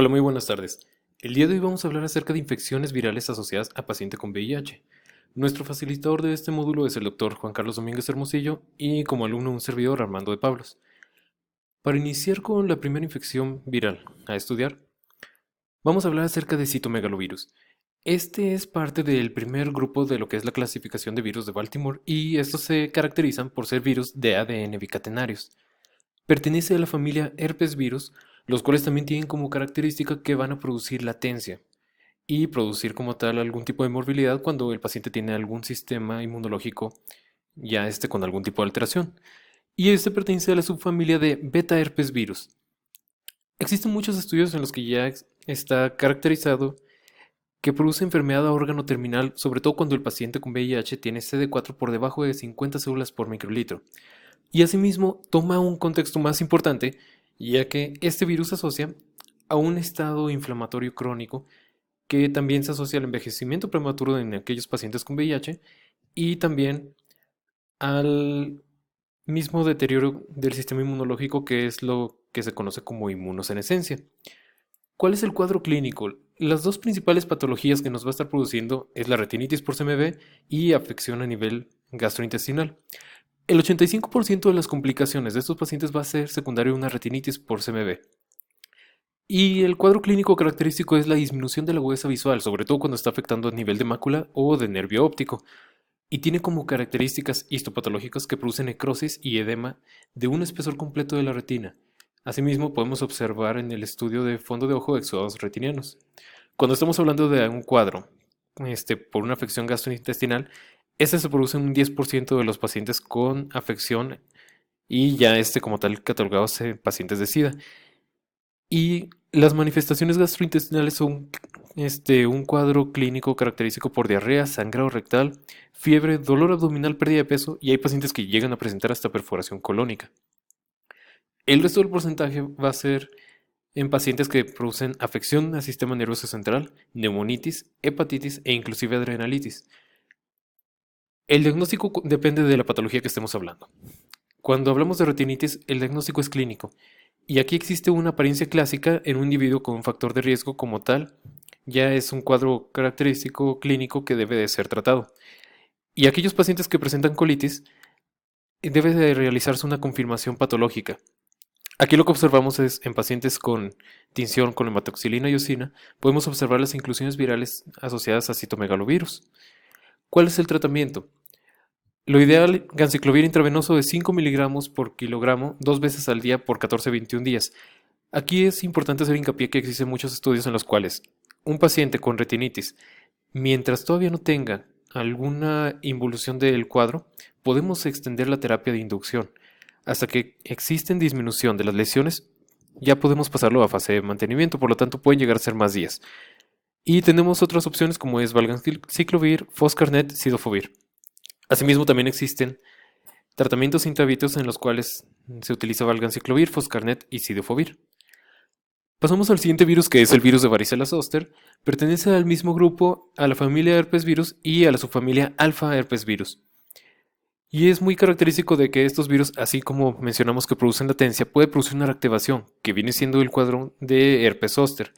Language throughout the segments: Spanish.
Hola, muy buenas tardes. El día de hoy vamos a hablar acerca de infecciones virales asociadas a paciente con VIH. Nuestro facilitador de este módulo es el doctor Juan Carlos Domínguez Hermosillo y como alumno un servidor Armando de Pablos. Para iniciar con la primera infección viral a estudiar, vamos a hablar acerca de citomegalovirus. Este es parte del primer grupo de lo que es la clasificación de virus de Baltimore y estos se caracterizan por ser virus de ADN bicatenarios. Pertenece a la familia herpes virus, los cuales también tienen como característica que van a producir latencia y producir como tal algún tipo de morbilidad cuando el paciente tiene algún sistema inmunológico ya con algún tipo de alteración. Y este pertenece a la subfamilia de beta herpes virus. Existen muchos estudios en los que ya está caracterizado que produce enfermedad a órgano terminal, sobre todo cuando el paciente con VIH tiene CD4 por debajo de 50 células por microlitro. Y asimismo toma un contexto más importante, ya que este virus se asocia a un estado inflamatorio crónico que también se asocia al envejecimiento prematuro en aquellos pacientes con VIH y también al mismo deterioro del sistema inmunológico que es lo que se conoce como inmunosenescencia. ¿Cuál es el cuadro clínico? Las dos principales patologías que nos va a estar produciendo es la retinitis por CMV y afección a nivel gastrointestinal. El 85% de las complicaciones de estos pacientes va a ser secundario a una retinitis por CMV. Y el cuadro clínico característico es la disminución de la agudeza visual, sobre todo cuando está afectando a nivel de mácula o de nervio óptico. Y tiene como características histopatológicas que producen necrosis y edema de un espesor completo de la retina. Asimismo, podemos observar en el estudio de fondo de ojo exudados retinianos. Cuando estamos hablando de un cuadro por una afección gastrointestinal, este se produce en un 10% de los pacientes con afección y ya como tal catalogados pacientes de SIDA. Y las manifestaciones gastrointestinales son un cuadro clínico característico por diarrea, sangrado rectal, fiebre, dolor abdominal, pérdida de peso y hay pacientes que llegan a presentar hasta perforación colónica. El resto del porcentaje va a ser en pacientes que producen afección al sistema nervioso central, neumonitis, hepatitis e inclusive adrenalitis. El diagnóstico depende de la patología que estemos hablando. Cuando hablamos de retinitis, el diagnóstico es clínico. Y aquí existe una apariencia clásica en un individuo con un factor de riesgo como tal. Ya es un cuadro característico clínico que debe de ser tratado. Y aquellos pacientes que presentan colitis, debe de realizarse una confirmación patológica. Aquí lo que observamos es en pacientes con tinción con hematoxilina y eosina, podemos observar las inclusiones virales asociadas a citomegalovirus. ¿Cuál es el tratamiento? Lo ideal, ganciclovir intravenoso de 5 miligramos por kilogramo 2 veces al día por 14-21 días. Aquí es importante hacer hincapié que existen muchos estudios en los cuales un paciente con retinitis, mientras todavía no tenga alguna involución del cuadro, podemos extender la terapia de inducción. Hasta que existen disminución de las lesiones, ya podemos pasarlo a fase de mantenimiento, por lo tanto pueden llegar a ser más días. Y tenemos otras opciones como es valganciclovir, foscarnet, cidofovir. Asimismo también existen tratamientos intravítreos en los cuales se utiliza valganciclovir, foscarnet y cidofovir. Pasamos al siguiente virus que es el virus de varicela zoster. Pertenece al mismo grupo, a la familia herpes virus y a la subfamilia alfa herpes virus. Y es muy característico de que estos virus, así como mencionamos que producen latencia, puede producir una reactivación, que viene siendo el cuadro de herpes zóster.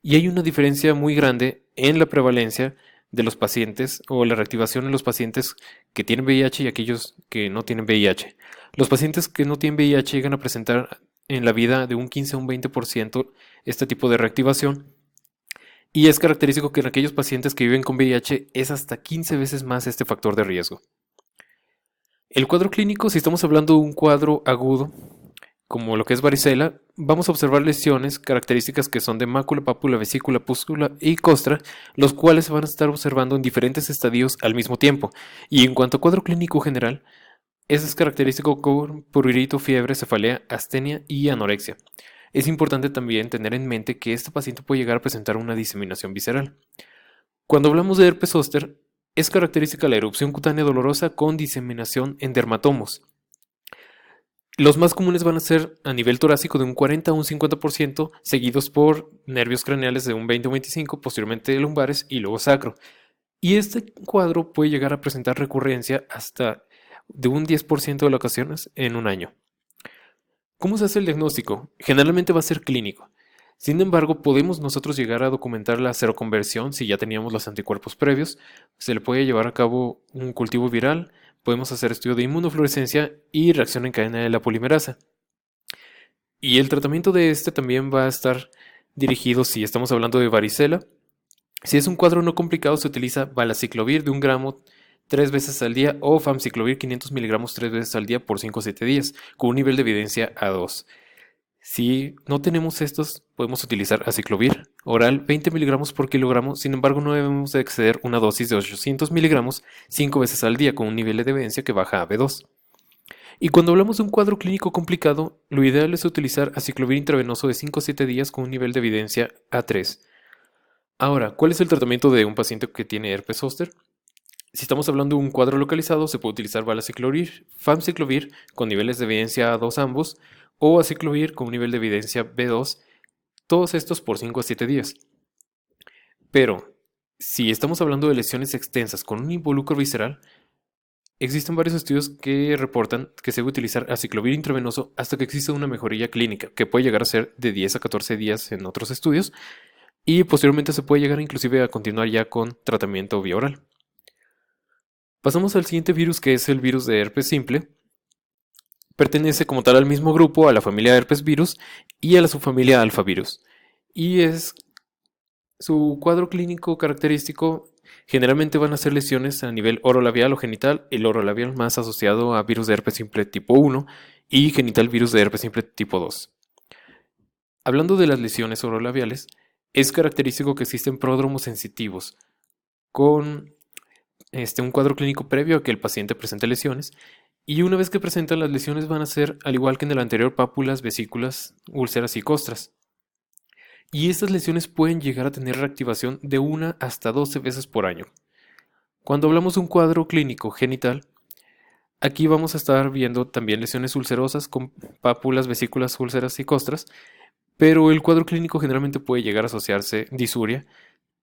Y hay una diferencia muy grande en la prevalencia de los pacientes o la reactivación en los pacientes que tienen VIH y aquellos que no tienen VIH. Los pacientes que no tienen VIH llegan a presentar en la vida de un 15 a un 20% este tipo de reactivación. Y es característico que en aquellos pacientes que viven con VIH es hasta 15 veces más este factor de riesgo. El cuadro clínico, si estamos hablando de un cuadro agudo, como lo que es varicela, vamos a observar lesiones características que son de mácula, pápula, vesícula, pústula y costra, los cuales se van a estar observando en diferentes estadios al mismo tiempo. Y en cuanto a cuadro clínico general, es característico con prurito, fiebre, cefalea, astenia y anorexia. Es importante también tener en mente que este paciente puede llegar a presentar una diseminación visceral. Cuando hablamos de herpes zóster, es característica la erupción cutánea dolorosa con diseminación en dermatomos. Los más comunes van a ser a nivel torácico de un 40 a un 50%, seguidos por nervios craneales de un 20 o 25%, posteriormente lumbares y luego sacro. Y este cuadro puede llegar a presentar recurrencia hasta de un 10% de las ocasiones en un año. ¿Cómo se hace el diagnóstico? Generalmente va a ser clínico. Sin embargo, podemos nosotros llegar a documentar la seroconversión si ya teníamos los anticuerpos previos. Se le puede llevar a cabo un cultivo viral, podemos hacer estudio de inmunofluorescencia y reacción en cadena de la polimerasa. Y el tratamiento de este también va a estar dirigido si estamos hablando de varicela. Si es un cuadro no complicado, se utiliza valaciclovir de 1 gramo 3 veces al día o famciclovir 500 miligramos 3 veces al día por 5 o 7 días, con un nivel de evidencia A2. Si no tenemos estos, podemos utilizar aciclovir oral 20 miligramos por kilogramo, sin embargo no debemos de exceder una dosis de 800 miligramos 5 veces al día con un nivel de evidencia que baja a B2. Y cuando hablamos de un cuadro clínico complicado, lo ideal es utilizar aciclovir intravenoso de 5 a 7 días con un nivel de evidencia A3. Ahora, ¿cuál es el tratamiento de un paciente que tiene herpes zóster? Si estamos hablando de un cuadro localizado, se puede utilizar valaciclovir, famciclovir con niveles de evidencia A2 ambos, o aciclovir con un nivel de evidencia B2, todos estos por 5 a 7 días. Pero, si estamos hablando de lesiones extensas con un involucro visceral, existen varios estudios que reportan que se debe utilizar aciclovir intravenoso hasta que exista una mejoría clínica, que puede llegar a ser de 10 a 14 días en otros estudios, y posteriormente se puede llegar inclusive a continuar ya con tratamiento vía oral. Pasamos al siguiente virus, que es el virus de herpes simple. Pertenece como tal al mismo grupo, a la familia herpes virus y a la subfamilia alfavirus. Y es su cuadro clínico característico. Generalmente van a ser lesiones a nivel orolabial o genital, el orolabial más asociado a virus de herpes simple tipo 1 y genital virus de herpes simple tipo 2. Hablando de las lesiones orolabiales, es característico que existen pródromos sensitivos con un cuadro clínico previo a que el paciente presente lesiones, y una vez que presentan las lesiones van a ser, al igual que en el anterior, pápulas, vesículas, úlceras y costras. Y estas lesiones pueden llegar a tener reactivación de 1 hasta 12 veces por año. Cuando hablamos de un cuadro clínico genital, aquí vamos a estar viendo también lesiones ulcerosas con pápulas, vesículas, úlceras y costras, pero el cuadro clínico generalmente puede llegar a asociarse disuria,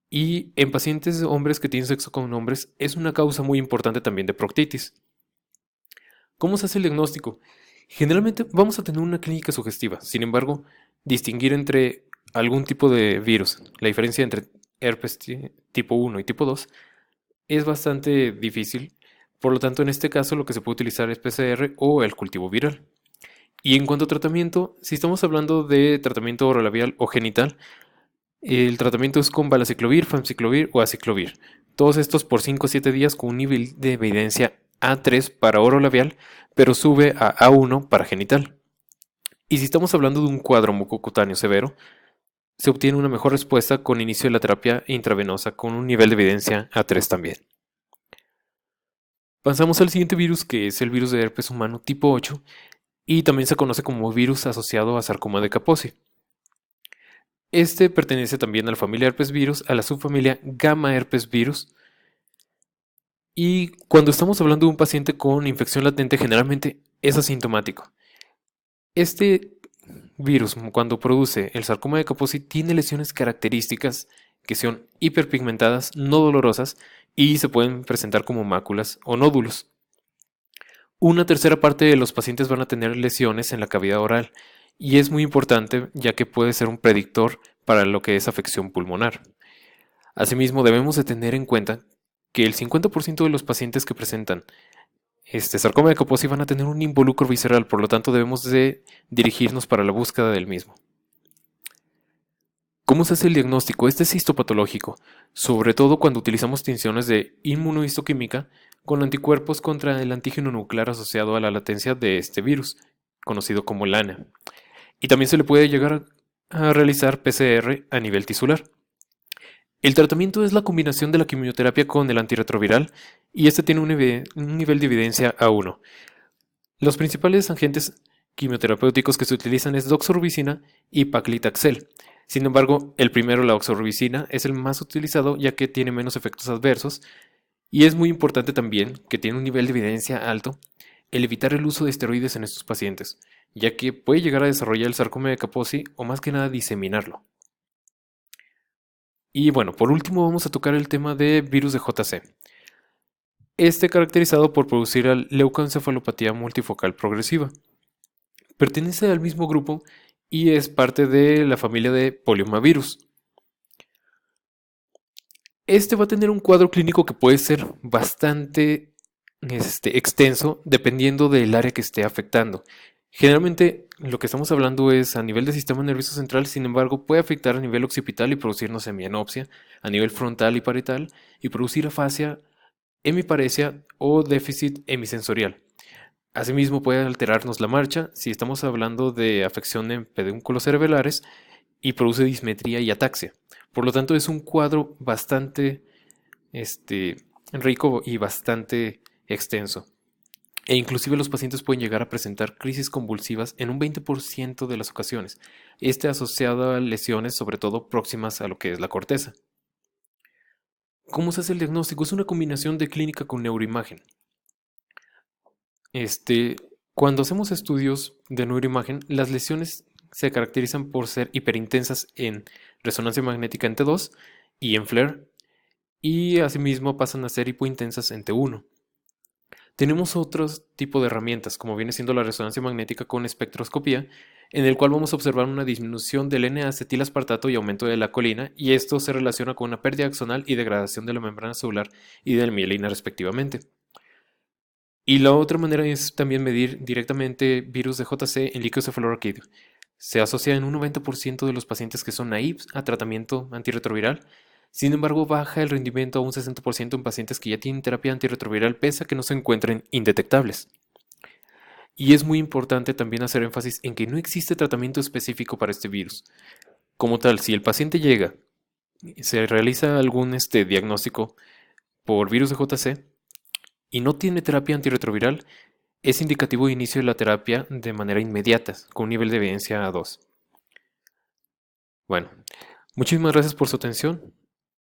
y en pacientes hombres que tienen sexo con hombres es una causa muy importante también de proctitis. ¿Cómo se hace el diagnóstico? Generalmente vamos a tener una clínica sugestiva, sin embargo, distinguir entre algún tipo de virus, la diferencia entre herpes tipo 1 y tipo 2, es bastante difícil. Por lo tanto, en este caso lo que se puede utilizar es PCR o el cultivo viral. Y en cuanto a tratamiento, si estamos hablando de tratamiento orolabial o genital, el tratamiento es con valaciclovir, famciclovir o aciclovir. Todos estos por 5 a 7 días con un nivel de evidencia A3 para orolabial, pero sube a A1 para genital. Y si estamos hablando de un cuadro mucocutáneo severo, se obtiene una mejor respuesta con inicio de la terapia intravenosa con un nivel de evidencia A3 también. Pasamos al siguiente virus, que es el virus de herpes humano tipo 8 y también se conoce como virus asociado a sarcoma de Kaposi. Este pertenece también a la familia herpes virus, a la subfamilia gamma herpes virus. Y cuando estamos hablando de un paciente con infección latente, generalmente es asintomático. Este virus, cuando produce el sarcoma de Kaposi, tiene lesiones características que son hiperpigmentadas, no dolorosas y se pueden presentar como máculas o nódulos. Una tercera parte de los pacientes van a tener lesiones en la cavidad oral y es muy importante ya que puede ser un predictor para lo que es afección pulmonar. Asimismo, debemos de tener en cuenta que el 50% de los pacientes que presentan sarcoma de Kaposi van a tener un involucro visceral, por lo tanto debemos de dirigirnos para la búsqueda del mismo. ¿Cómo se hace el diagnóstico? Este es histopatológico, sobre todo cuando utilizamos tinciones de inmunohistoquímica con anticuerpos contra el antígeno nuclear asociado a la latencia de este virus, conocido como LANA. Y también se le puede llegar a realizar PCR a nivel tisular. El tratamiento es la combinación de la quimioterapia con el antirretroviral y este tiene un nivel de evidencia A1. Los principales agentes quimioterapéuticos que se utilizan es doxorubicina y paclitaxel. Sin embargo, el primero, la oxorubicina, es el más utilizado ya que tiene menos efectos adversos y es muy importante también que tiene un nivel de evidencia alto el evitar el uso de esteroides en estos pacientes, ya que puede llegar a desarrollar el sarcoma de Kaposi o más que nada diseminarlo. Y bueno, por último vamos a tocar el tema de virus de JC. Caracterizado por producir leucoencefalopatía multifocal progresiva. Pertenece al mismo grupo y es parte de la familia de poliomavirus. Este va a tener un cuadro clínico que puede ser bastante extenso dependiendo del área que esté afectando. Generalmente lo que estamos hablando es a nivel del sistema nervioso central, sin embargo puede afectar a nivel occipital y producirnos semianopsia, a nivel frontal y parietal y producir afasia, hemiparesia o déficit hemisensorial. Asimismo puede alterarnos la marcha si estamos hablando de afección en pedúnculos cerebrales y produce dismetría y ataxia. Por lo tanto es un cuadro bastante este, rico y bastante extenso. E inclusive los pacientes pueden llegar a presentar crisis convulsivas en un 20% de las ocasiones, asociado a lesiones sobre todo próximas a lo que es la corteza. ¿Cómo se hace el diagnóstico? Es una combinación de clínica con neuroimagen. Este, Cuando hacemos estudios de neuroimagen, las lesiones se caracterizan por ser hiperintensas en resonancia magnética en T2 y en FLAIR, y asimismo pasan a ser hipointensas en T1. Tenemos otro tipo de herramientas, como viene siendo la resonancia magnética con espectroscopía, en el cual vamos a observar una disminución del N-acetilaspartato y aumento de la colina, y esto se relaciona con una pérdida axonal y degradación de la membrana celular y de la mielina respectivamente. Y la otra manera es también medir directamente virus de JC en líquido cefalorraquídeo. Se asocia en un 90% de los pacientes que son naives a tratamiento antirretroviral. Sin embargo, baja el rendimiento a un 60% en pacientes que ya tienen terapia antirretroviral pese a que no se encuentren indetectables. Y es muy importante también hacer énfasis en que no existe tratamiento específico para este virus. Como tal, si el paciente llega, se realiza algún diagnóstico por virus de JC y no tiene terapia antirretroviral, es indicativo de inicio de la terapia de manera inmediata, con un nivel de evidencia 2. Bueno, muchísimas gracias por su atención.